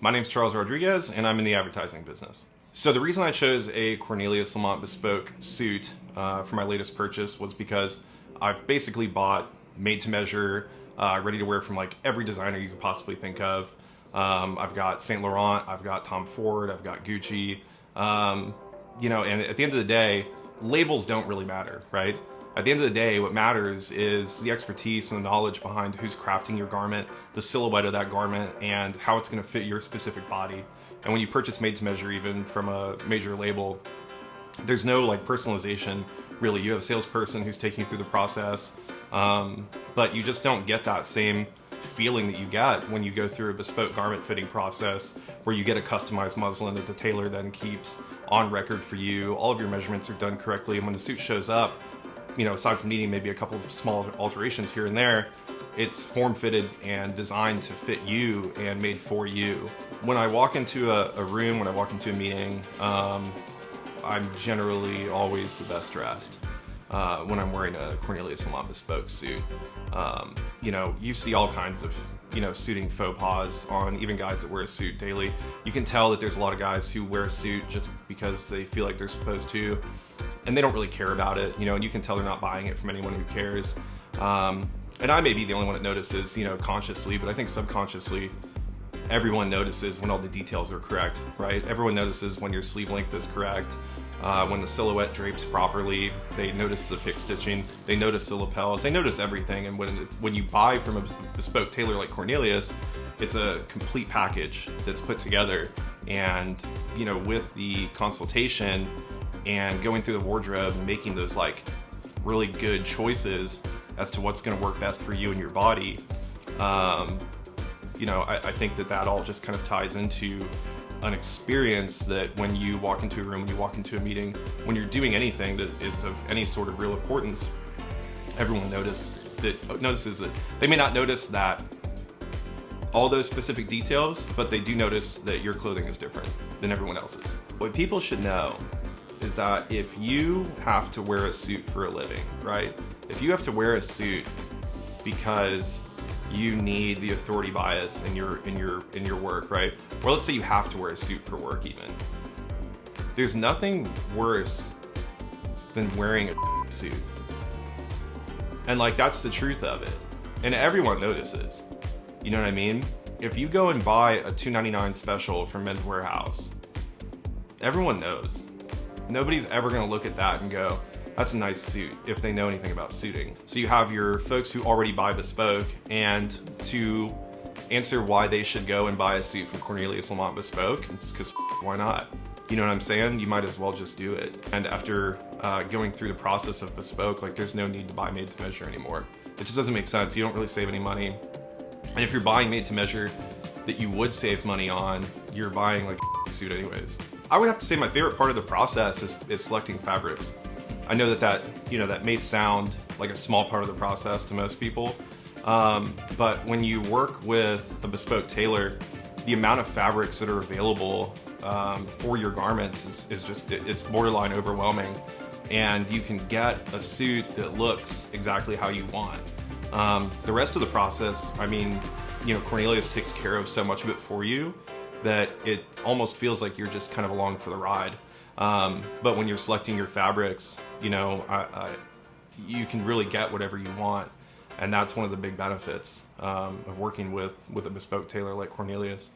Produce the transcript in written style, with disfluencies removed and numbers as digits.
My name's Charles Rodriguez, and I'm in the advertising business. So the reason I chose a Cornelius Lamont bespoke suit for my latest purchase was because I've basically bought made to measure, ready to wear from like every designer you could possibly think of. I've got Saint Laurent, I've got Tom Ford, I've got Gucci, and at the end of the day, labels don't really matter, right? At the end of the day, what matters is the expertise and the knowledge behind who's crafting your garment, the silhouette of that garment, and how it's going to fit your specific body. And when you purchase made to measure, even from a major label, there's no like personalization really. You have a salesperson who's taking you through the process, but you just don't get that same feeling that you get when you go through a bespoke garment fitting process where you get a customized muslin that the tailor then keeps on record for you. All of your measurements are done correctly, and when the suit shows up, aside from needing maybe a couple of small alterations here and there, it's form-fitted and designed to fit you and made for you. When I walk into a room, when I walk into a meeting, I'm generally always the best dressed when I'm wearing a Cornelius Lamont bespoke suit. You see all kinds of suiting faux pas on even guys that wear a suit daily. You can tell that there's a lot of guys who wear a suit just because they feel like they're supposed to, and they don't really care about it, and you can tell they're not buying it from anyone who cares. And I may be the only one that notices, consciously, but I think subconsciously, everyone notices when all the details are correct, right? Everyone notices when your sleeve length is correct, when the silhouette drapes properly. They notice the pick stitching, they notice the lapels, they notice everything. And when you buy from a bespoke tailor like Cornelius, it's a complete package that's put together. And with the consultation and going through the wardrobe and making those like really good choices as to what's going to work best for you and your body, I think that all just kind of ties into an experience that when you walk into a room, when you walk into a meeting, when you're doing anything that is of any sort of real importance, everyone notices it. They may not notice that all those specific details, but they do notice that your clothing is different than everyone else's. What people should know is that if you have to wear a suit for a living, right? If you have to wear a suit because you need the authority bias in your work, right? Or let's say you have to wear a suit for work even. There's nothing worse than wearing a suit. And that's the truth of it. And everyone notices. You know what I mean? If you go and buy a $2.99 special from Men's Warehouse, everyone knows. Nobody's ever gonna look at that and go, that's a nice suit, if they know anything about suiting. So you have your folks who already buy bespoke, and to answer why they should go and buy a suit from Cornelius Lamont bespoke, it's because why not? You know what I'm saying? You might as well just do it. And after going through the process of bespoke, there's no need to buy made to measure anymore. It just doesn't make sense. You don't really save any money. And if you're buying made to measure that you would save money on, you're buying a suit anyways. I would have to say my favorite part of the process is selecting fabrics. I know that may sound like a small part of the process to most people, but when you work with a bespoke tailor, the amount of fabrics that are available for your garments it's borderline overwhelming, and you can get a suit that looks exactly how you want. The rest of the process, Cornelius takes care of so much of it for you that it almost feels like you're just kind of along for the ride. But when you're selecting your fabrics, you can really get whatever you want. And that's one of the big benefits of working with a bespoke tailor like Cornelius.